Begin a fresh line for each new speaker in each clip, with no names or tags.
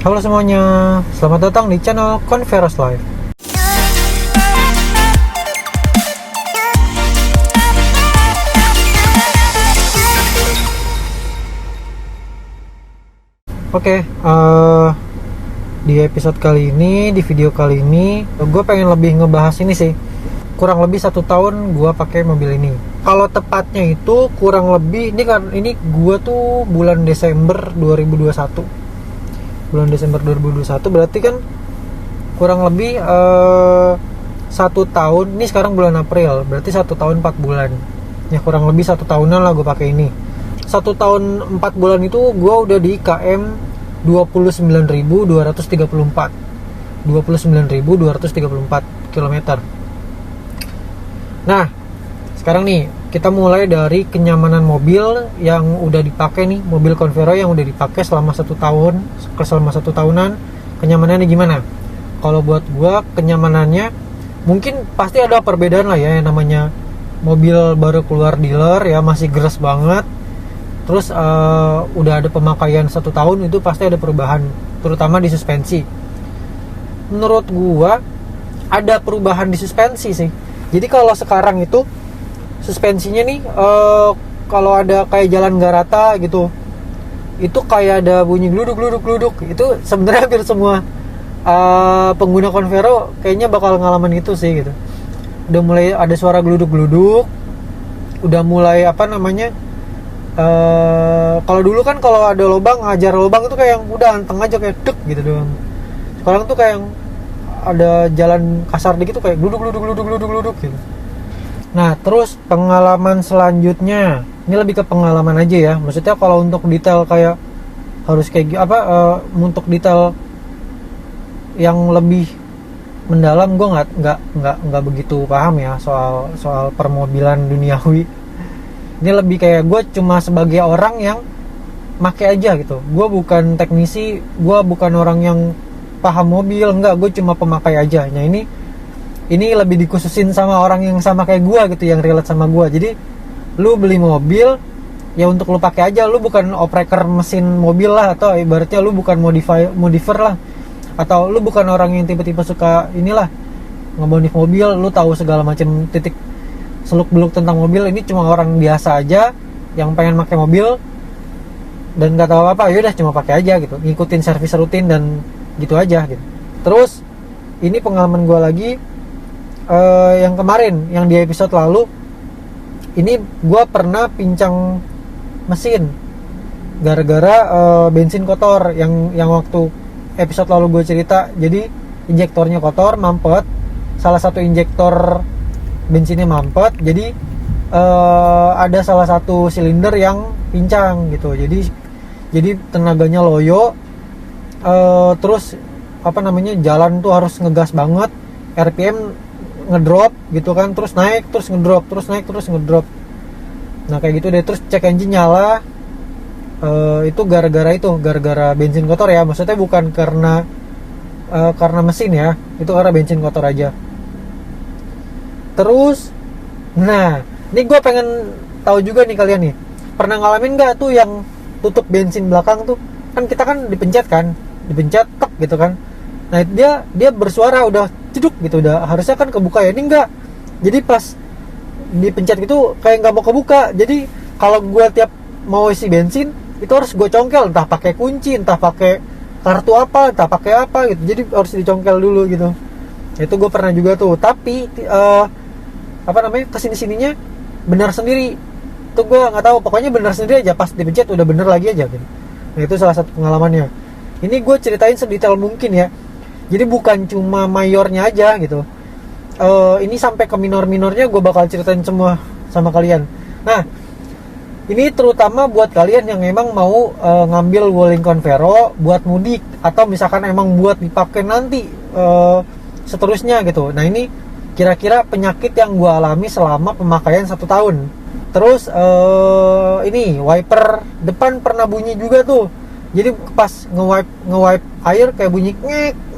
Halo semuanya, selamat datang di channel Converos Live. Oke, di episode kali ini, di video kali ini, gue pengen lebih ngebahas ini sih. Kurang lebih 1 tahun gue pakai mobil ini. Kalau tepatnya itu kurang lebih, ini gue tuh bulan Desember 2021. Bulan Desember 2021 berarti kan kurang lebih 1 tahun. Ini sekarang bulan April, berarti 1 tahun 4 bulan. Ya kurang lebih 1 tahunan lah gue pakai ini. 1 tahun 4 bulan itu gue udah di KM 29.234 km. Nah, sekarang nih kita mulai dari kenyamanan mobil yang udah dipakai nih, mobil Convero yang udah dipakai selama 1 tahun, selama 1 tahunan. Kenyamanannya gimana? Kalau buat gue kenyamanannya mungkin pasti ada perbedaan lah ya, yang namanya mobil baru keluar dealer ya, masih geres banget. Terus udah ada pemakaian 1 tahun, itu pasti ada perubahan, terutama di suspensi. Menurut gua ada perubahan di suspensi sih. Jadi kalau sekarang itu suspensinya nih, kalau ada kayak jalan nggak rata gitu, itu kayak ada bunyi gluduk. Itu sebenarnya hampir semua pengguna Convero kayaknya bakal ngalamin itu sih gitu. Udah mulai ada suara gluduk, udah mulai kalau dulu kan kalau ada lubang, ngajar lubang itu kayak yang udah anteng aja, kayak dek gitu doang. Sekarang tuh kayak yang ada jalan kasar dikit tuh kayak gluduk gitu. Nah, terus pengalaman selanjutnya, ini lebih ke pengalaman aja ya. Maksudnya kalau untuk detail kayak harus kayak untuk detail yang lebih mendalam, gue nggak begitu paham ya soal permobilan duniawi. Ini lebih kayak gue cuma sebagai orang yang make aja gitu. Gue bukan teknisi, gue bukan orang yang paham mobil, enggak, gue cuma pemakai aja. Nah ini lebih dikhususin sama orang yang sama kayak gue gitu, yang relate sama gue. Jadi lu beli mobil ya untuk lu pakai aja, lu bukan opreker mesin mobil lah, atau ibaratnya lu bukan modifier lah, atau lu bukan orang yang tiba-tiba suka inilah ngemodif mobil, lu tahu segala macam titik seluk-beluk tentang mobil. Ini cuma orang biasa aja yang pengen pakai mobil dan nggak tahu apa, yaudah cuma pakai aja gitu, ngikutin servis rutin dan gitu aja gitu. Terus ini pengalaman gue lagi, yang kemarin, yang di episode lalu, ini gue pernah pincang mesin gara-gara bensin kotor, yang waktu episode lalu gue cerita. Jadi injektornya kotor, mampet, salah satu injektor bensinnya mampet, jadi ada salah satu silinder yang pincang gitu. Jadi tenaganya loyo, terus jalan tuh harus ngegas banget, RPM ngedrop gitu kan, terus naik terus ngedrop. Nah kayak gitu deh. Terus cek engine nyala, itu gara-gara bensin kotor ya. Maksudnya bukan karena mesin ya, itu karena bensin kotor aja. Terus, nah, ini gue pengen tahu juga nih, kalian nih pernah ngalamin nggak tuh yang tutup bensin belakang tuh? Kan kita kan dipencet tek gitu kan. Nah dia bersuara udah ceduk gitu, udah harusnya kan kebuka ya, ini enggak. Jadi pas dipencet gitu kayak nggak mau kebuka. Jadi kalau gue tiap mau isi bensin itu harus gue congkel, entah pakai kunci, entah pakai kartu apa, entah pakai apa gitu. Jadi harus dicongkel dulu gitu. Itu gue pernah juga tuh, tapi kesini-sininya benar sendiri. Itu gue nggak tahu, pokoknya benar sendiri aja, pas dipencet udah bener lagi aja gitu. Nah itu salah satu pengalamannya. Ini gue ceritain sedetail mungkin ya, jadi bukan cuma mayornya aja gitu. Ini sampai ke minor-minornya gue bakal ceritain semua sama kalian. Nah ini terutama buat kalian yang emang mau ngambil Wuling Convero buat mudik, atau misalkan emang buat dipakai nanti seterusnya gitu. Nah ini kira-kira penyakit yang gue alami selama pemakaian 1 tahun. Terus ini wiper depan pernah bunyi juga tuh. Jadi pas nge-wipe air kayak bunyi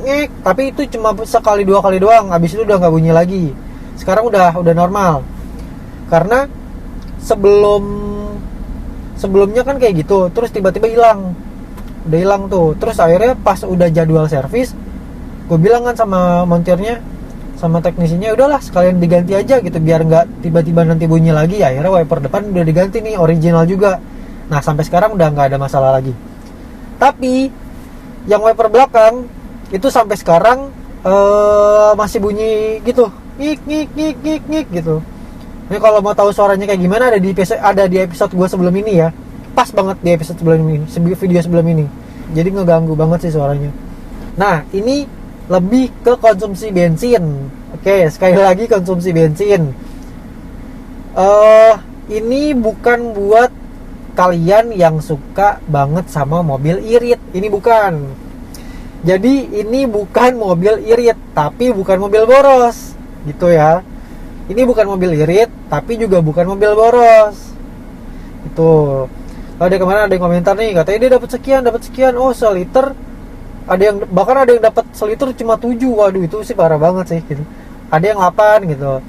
ngek, tapi itu cuma sekali 2 kali doang, habis itu udah nggak bunyi lagi. Sekarang udah normal. Karena sebelumnya kan kayak gitu, terus tiba-tiba hilang. udah hilang tuh. Terus akhirnya pas udah jadwal servis, gue bilang kan sama montirnya, sama teknisinya, udahlah sekalian diganti aja gitu biar nggak tiba-tiba nanti bunyi lagi. Akhirnya wiper depan udah diganti nih, original juga. Nah sampai sekarang udah nggak ada masalah lagi. Tapi yang wiper belakang itu sampai sekarang masih bunyi gitu, ngik ngik ngik ngik ngik gitu. Ini kalau mau tahu suaranya kayak gimana ada di episode gue sebelum ini ya. Pas banget di episode sebelum ini, video sebelum ini. Jadi ngeganggu banget sih suaranya. Nah ini lebih ke konsumsi bensin. Oke, sekali lagi konsumsi bensin. Ini bukan buat kalian yang suka banget sama mobil irit. Ini bukan. Jadi ini bukan mobil irit, tapi bukan mobil boros. Gitu ya. Ini bukan mobil irit, tapi juga bukan mobil boros. Itu. Ada kemarin ada yang komentar nih, katanya dia dapat sekian, oh seliter. Ada yang bahkan ada yang dapat seliter cuma 7. Waduh, itu sih parah banget sih gitu. Ada yang 8 gitu.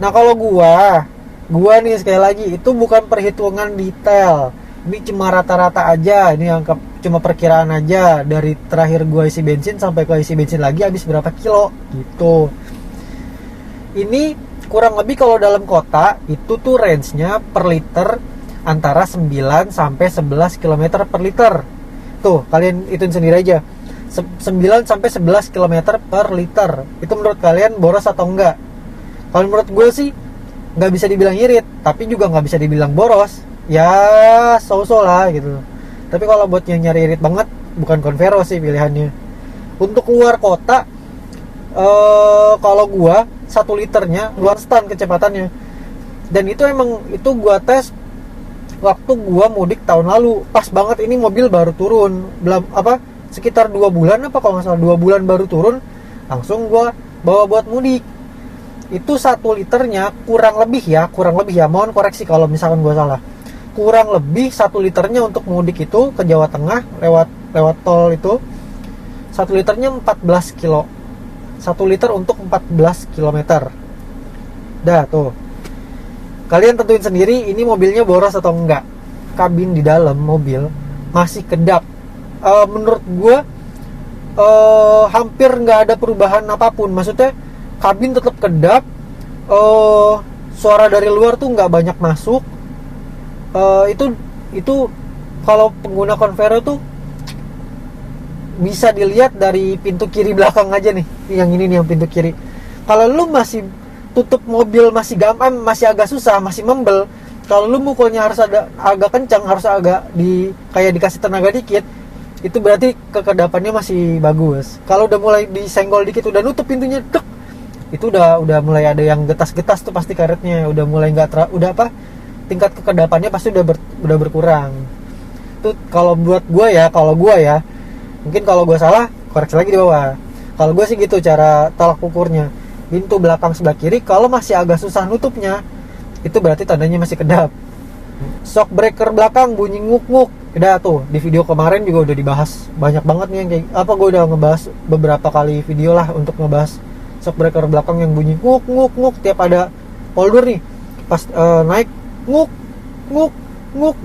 Nah, kalau gua nih sekali lagi itu bukan perhitungan detail. Ini cuma rata-rata aja, ini yang cuma perkiraan aja dari terakhir gua isi bensin sampai gua isi bensin lagi habis berapa kilo gitu. Ini kurang lebih kalau dalam kota itu tuh range-nya per liter antara 9 sampai 11 km per liter. Tuh, kalian hitung sendiri aja. 9 sampai 11 km per liter. Itu menurut kalian boros atau enggak? Kalau menurut gue sih nggak bisa dibilang irit, tapi juga nggak bisa dibilang boros. Ya, so-so lah gitu. Tapi kalau buat yang nyari irit banget, bukan Convero sih pilihannya. Untuk keluar kota, kalau gue 1 liternya luar stand kecepatannya. Dan itu emang itu gue tes waktu gua mudik tahun lalu. Pas banget ini mobil baru turun, sekitar 2 bulan apa kalau nggak salah 2 bulan baru turun, langsung gua bawa buat mudik. Itu 1 liternya kurang lebih ya, mohon koreksi kalau misalkan gua salah, kurang lebih 1 liternya untuk mudik itu ke Jawa Tengah lewat tol itu 1 liternya 14 kilo. 1 liter untuk 14 kilometer. Dah tuh, kalian tentuin sendiri ini mobilnya boros atau enggak. Kabin di dalam mobil masih kedap. Menurut gue hampir nggak ada perubahan apapun. Maksudnya kabin tetap kedap. Suara dari luar tuh nggak banyak masuk. Itu kalau pengguna Convero tuh bisa dilihat dari pintu kiri belakang aja nih. Yang ini nih yang pintu kiri. Kalau lu masih tutup mobil masih gampang, masih agak susah, masih membel. Kalau lu mukulnya harus agak kencang, harus agak kayak dikasih tenaga dikit, itu berarti kekedapannya masih bagus. Kalau udah mulai disenggol dikit, udah nutup pintunya, dek, itu udah mulai ada yang getas-getas tuh pasti karetnya, udah mulai tingkat kekedapannya pasti udah berkurang. Itu kalau buat gua ya, mungkin kalau gua salah koreksi lagi di bawah. Kalau gua sih gitu cara tolak ukurnya. Pintu belakang sebelah kiri kalau masih agak susah nutupnya, itu berarti tandanya masih kedap. Shock breaker belakang bunyi nguk-nguk. Udah tuh, di video kemarin juga udah dibahas banyak banget nih yang kayak gue udah ngebahas beberapa kali video lah untuk ngebahas shock breaker belakang yang bunyi nguk-nguk-nguk tiap ada polder nih. Pas naik nguk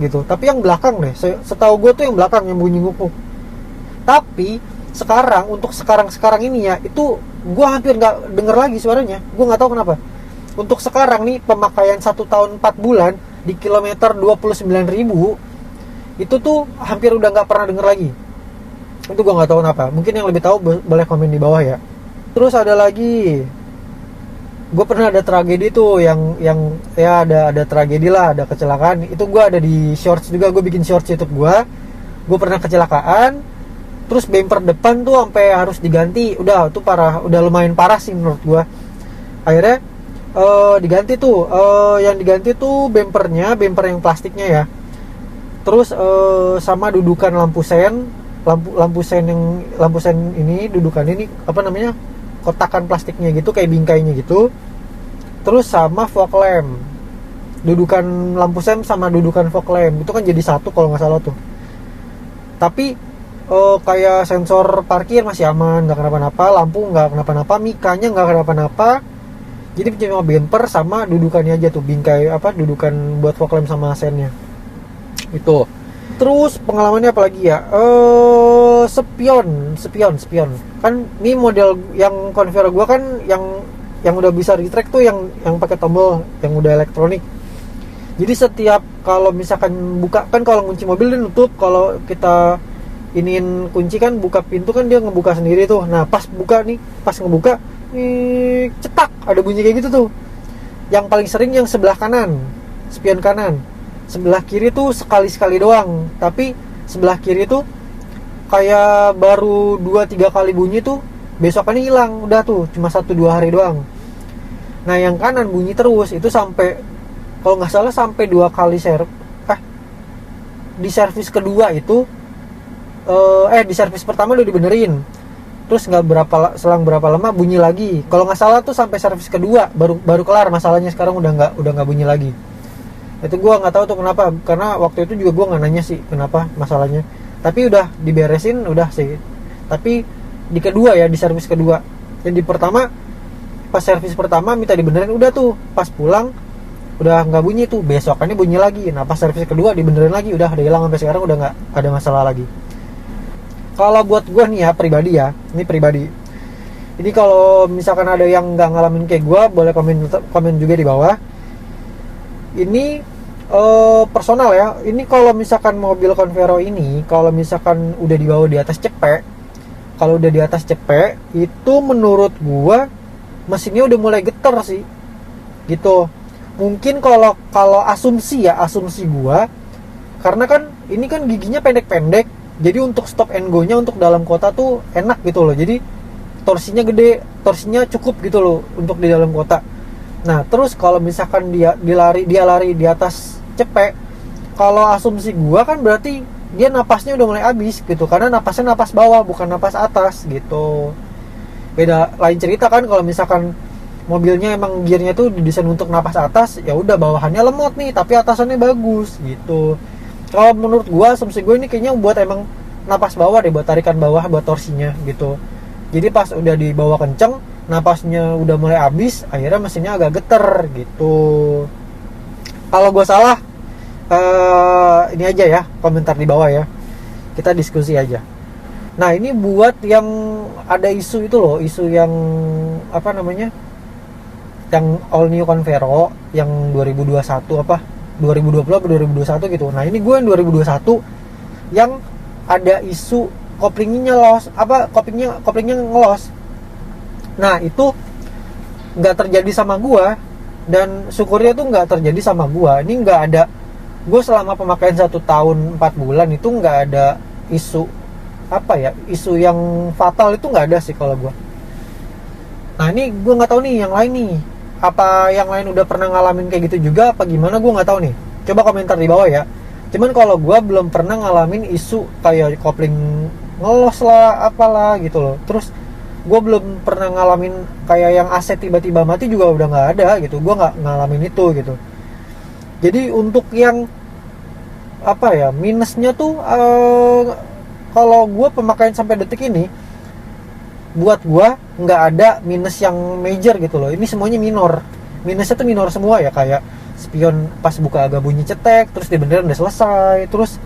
gitu. Tapi yang belakang deh, setahu gue tuh yang belakang yang bunyi nguk-nguk. Tapi untuk sekarang ini ya, itu gue hampir nggak denger lagi suaranya. Gue nggak tahu kenapa. Untuk sekarang nih pemakaian 1 tahun 4 bulan di kilometer 29.000 itu tuh hampir udah nggak pernah denger lagi. Itu gue nggak tahu kenapa. Mungkin yang lebih tahu boleh komen di bawah ya. Terus ada lagi, gue pernah ada tragedi tuh yang ya ada tragedi lah, ada kecelakaan. Itu gue ada di shorts juga, gue bikin shorts YouTube gue pernah kecelakaan. Terus bumper depan tuh sampai harus diganti. Udah tuh parah, udah lumayan parah sih menurut gua. Akhirnya diganti tuh. Yang diganti tuh bumper yang plastiknya ya. Terus sama dudukan lampu sen ini, dudukan ini apa namanya? Kotakan plastiknya gitu kayak bingkainya gitu. Terus sama fog lamp. Dudukan lampu sen sama dudukan fog lamp itu kan jadi satu kalau nggak salah tuh. Tapi kayak sensor parkir masih aman, nggak kenapa-napa, lampu nggak kenapa-napa, mikanya nggak kenapa-napa. Jadi cuma bumper sama dudukannya aja tuh, bingkai dudukan buat fog lamp sama sennya. Itu Terus pengalamannya apa lagi ya? Spion. Kan ini model yang Convero gua kan yang udah bisa retract tuh yang pakai tombol, yang udah elektronik. Jadi setiap kalau misalkan buka kan, kalau kunci mobil dia nutup, kalau kita iniin kunci kan buka pintu kan dia ngebuka sendiri tuh. Nah pas ngebuka nih cetak ada bunyi kayak gitu tuh. Yang paling sering yang sebelah kanan, spion kanan. Sebelah kiri tuh sekali-sekali doang, tapi sebelah kiri tuh kayak baru 2-3 kali bunyi tuh, besokannya hilang, udah tuh cuma 1-2 hari doang. Nah yang kanan bunyi terus, itu sampai kalau nggak salah sampai 2 kali di servis kedua itu di servis pertama udah dibenerin, terus selang berapa lama bunyi lagi. Kalau nggak salah tuh sampai servis kedua baru kelar masalahnya, sekarang udah nggak bunyi lagi. Itu gue nggak tahu tuh kenapa, karena waktu itu juga gue nggak nanya sih kenapa masalahnya, tapi udah diberesin udah sih. Tapi di kedua ya, di servis kedua. Yang di pertama, pas servis pertama minta dibenerin, udah tuh pas pulang udah nggak bunyi tuh, besokannya bunyi lagi. Nah pas servis kedua dibenerin lagi, udah hilang, sampai sekarang udah nggak ada masalah lagi. Kalau buat gue nih ya pribadi, ini kalau misalkan ada yang nggak ngalamin kayak gue, boleh komen juga di bawah. Ini personal ya. Ini kalau misalkan mobil Convero ini, kalau misalkan udah dibawa di atas cepek, kalau udah di atas cepek, itu menurut gua mesinnya udah mulai getar sih, gitu. Mungkin kalau asumsi gua, karena kan ini kan giginya pendek-pendek, jadi untuk stop and go-nya untuk dalam kota tuh enak gitu loh. Jadi torsinya gede, torsinya cukup gitu loh untuk di dalam kota. Nah terus kalau misalkan dia lari di atas cepek, kalau asumsi gua kan berarti dia napasnya udah mulai habis gitu, karena napasnya napas bawah bukan napas atas gitu. Beda lain cerita kan kalau misalkan mobilnya emang gearnya tuh didesain untuk napas atas, ya udah bawahannya lemot nih tapi atasannya bagus gitu. Kalau menurut gua asumsi gua ini kayaknya buat emang napas bawah deh, buat tarikan bawah, buat torsinya gitu. Jadi pas udah dibawa kenceng, napasnya udah mulai habis, akhirnya mesinnya agak geter gitu. Kalau gue salah, ini aja ya, komentar di bawah ya, kita diskusi aja. Nah ini buat yang ada isu itu loh, isu yang apa namanya, yang all new Convero yang 2021 2020 atau 2021 gitu. Nah ini gue yang 2021 yang ada isu koplingnya ngelos. Nah itu nggak terjadi sama gue, dan syukurnya tuh nggak terjadi sama gue. Ini nggak ada, gue selama pemakaian 1 tahun 4 bulan itu nggak ada isu isu yang fatal itu nggak ada sih kalau gue. Nah ini gue nggak tahu nih yang lain nih, apa yang lain udah pernah ngalamin kayak gitu juga apa gimana, gue nggak tahu nih. Coba komentar di bawah ya. Cuman kalau gue belum pernah ngalamin isu kayak kopling ngelos lah apalah gitu loh. Terus gue belum pernah ngalamin kayak yang AC tiba-tiba mati juga udah nggak ada gitu. Gue nggak ngalamin itu gitu. Jadi untuk yang minusnya tuh kalau gue pemakaian sampai detik ini, buat gue nggak ada minus yang major gitu loh. Ini semuanya minor. Minusnya tuh minor semua ya, kayak spion pas buka agak bunyi cetek, terus dibenerin udah selesai. Terus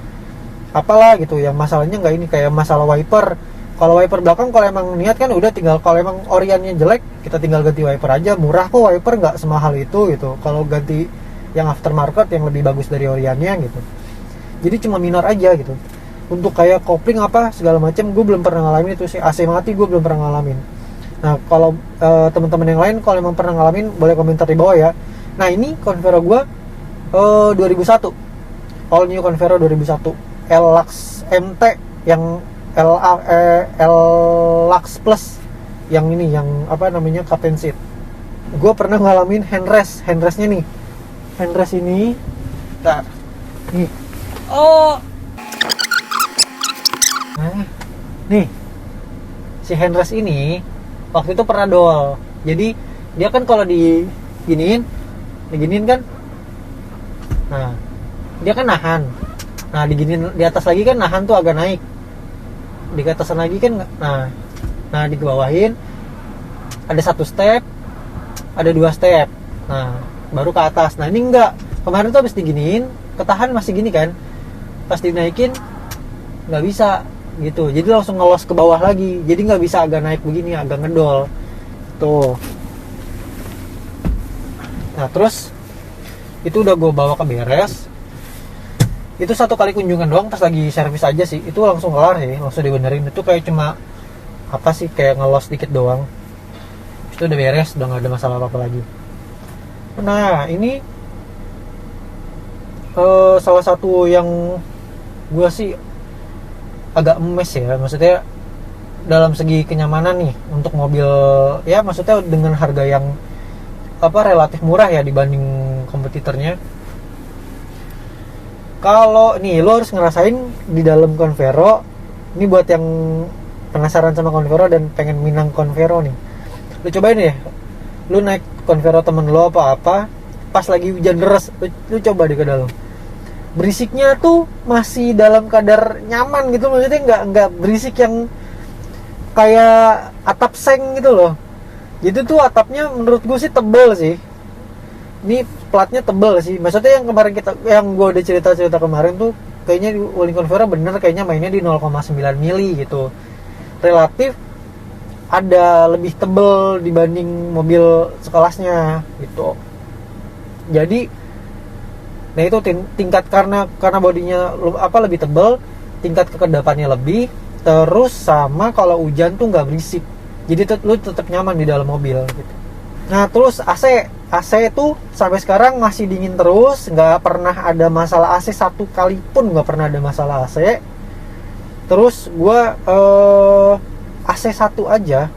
apalah gitu, yang masalahnya nggak ini, kayak masalah wiper. Kalau wiper belakang kalau emang niat kan udah tinggal, kalau emang oriannya jelek kita tinggal ganti wiper aja, murah kok wiper, nggak semahal itu gitu. Kalau ganti yang aftermarket yang lebih bagus dari oriannya gitu. Jadi cuma minor aja gitu. Untuk kayak kopling apa segala macam gue belum pernah ngalamin itu sih. AC mati gue belum pernah ngalamin. Nah kalau teman-teman yang lain kalau emang pernah ngalamin boleh komentar di bawah ya. Nah ini Convero gue 2001, all new Convero 2001 L-Lux MT yang L-Lux Plus yang ini, yang apa namanya, captain seat. Gue pernah ngalamin handrestnya nih. Handrest ini nih. Nah, nih si handrest ini waktu itu pernah dol. Jadi dia kan kalau diginiin kan, nah dia kan nahan. Nah diginiin di atas lagi kan nahan tuh agak naik. Di atasan lagi kan, nah dibawahin ada 1 step, ada 2 step. Nah baru ke atas. Nah ini enggak. Kemarin tuh habis diginiin, ketahan masih gini kan. pas dinaikin nggak bisa gitu, jadi langsung ngelos ke bawah lagi, jadi nggak bisa agak naik begini, agak ngedol tuh. Nah terus itu udah gue bawa ke beres, itu 1 kali kunjungan doang pas lagi servis aja sih, itu langsung kelar sih, langsung dibenerin. Itu kayak cuma apa sih, kayak ngelos dikit doang, itu udah beres, udah nggak ada masalah apa lagi. Nah ini salah satu yang gue sih agak emes ya, maksudnya dalam segi kenyamanan nih untuk mobil ya, maksudnya dengan harga yang apa relatif murah ya dibanding kompetitornya. Kalau nih lo harus ngerasain di dalam Convero, ini buat yang penasaran sama Convero dan pengen minang Convero nih, lo cobain ya, lo naik Convero temen lo apa pas lagi hujan deras, lo coba deh ke dalam, berisiknya tuh masih dalam kadar nyaman gitu, maksudnya nggak berisik yang kayak atap seng gitu loh. Gitu tuh atapnya menurut gue sih tebel sih, ini platnya tebel sih, maksudnya yang kemarin yang gue udah cerita kemarin tuh kayaknya di Wuling Convero bener kayaknya mainnya di 0,9 mili gitu, relatif ada lebih tebel dibanding mobil sekelasnya gitu. Jadi nah itu tingkat karena bodinya lebih tebal, tingkat kekedapannya lebih, terus sama kalau hujan tuh nggak berisik, jadi lu tetap nyaman di dalam mobil gitu. Nah terus AC itu sampai sekarang masih dingin terus, nggak pernah ada masalah AC, 1 kali pun nggak pernah ada masalah AC. Terus gue AC 1 aja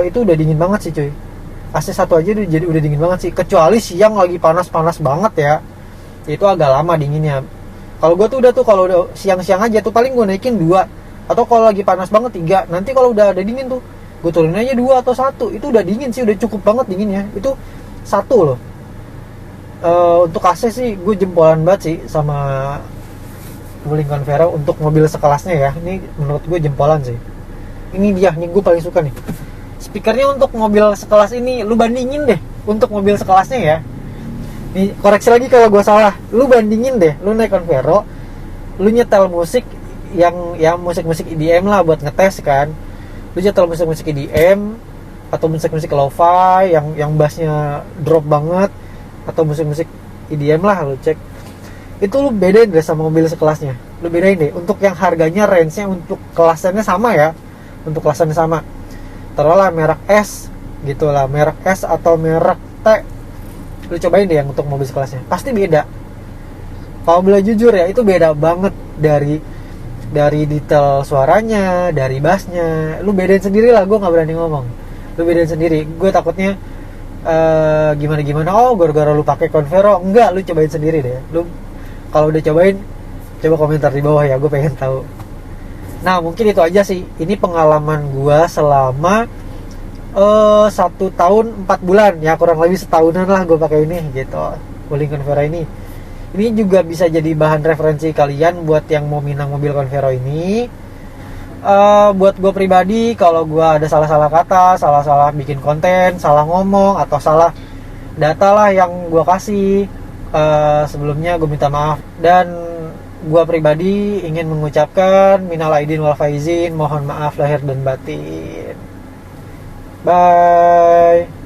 itu udah dingin banget sih cuy, AC 1 aja udah dingin banget sih, kecuali siang lagi panas banget ya, itu agak lama dinginnya. Kalau gue tuh udah tuh kalau udah siang-siang aja tuh paling gue naikin 2, atau kalau lagi panas banget 3. Nanti kalau udah ada dingin tuh gue turunin aja 2 atau 1. Itu udah dingin sih, udah cukup banget dinginnya. Itu 1 loh. Untuk AC sih gue jempolan banget sih sama Wuling Convero untuk mobil sekelasnya ya. Ini menurut gue jempolan sih. Ini dia nih, gue paling suka nih. Speakernya untuk mobil sekelas ini, lu bandingin deh untuk mobil sekelasnya ya. Nih, koreksi lagi kalau gue salah. Lu bandingin deh, lu naik Convero, lu nyetel musik yang musik-musik EDM lah buat ngetes kan. Lu nyetel musik-musik EDM atau musik-musik lo-fi yang bassnya drop banget, atau musik-musik EDM lah, lu cek. Itu lu bedain deh sama mobil sekelasnya. Lu bedain deh untuk yang harganya, range-nya untuk kelasannya sama ya. Untuk kelasannya sama. Taruhlah merek S gitu lah, merek S atau merek T. Lu cobain deh yang untuk mobil sekelasnya, pasti beda. Kalau boleh jujur ya, itu beda banget dari detail suaranya, dari bassnya. Lu bedain sendiri lah, gue nggak berani ngomong. Lu bedain sendiri, gue takutnya gimana. Oh gara-gara lu pakai Convero, enggak, lu cobain sendiri deh. Lu kalau udah cobain, coba komentar di bawah ya, gue pengen tahu. Nah mungkin itu aja sih, ini pengalaman gue selama 1 tahun 4 bulan ya, kurang lebih setahunan lah gue pakai ini gitu, Wuling Convero ini juga bisa jadi bahan referensi kalian buat yang mau minang mobil Convero ini. Buat gue pribadi, kalau gue ada salah kata, salah bikin konten, salah ngomong atau salah data lah yang gue kasih, sebelumnya gue minta maaf. Dan gue pribadi ingin mengucapkan minal aidin wal faizin, mohon maaf lahir dan batin. Bye.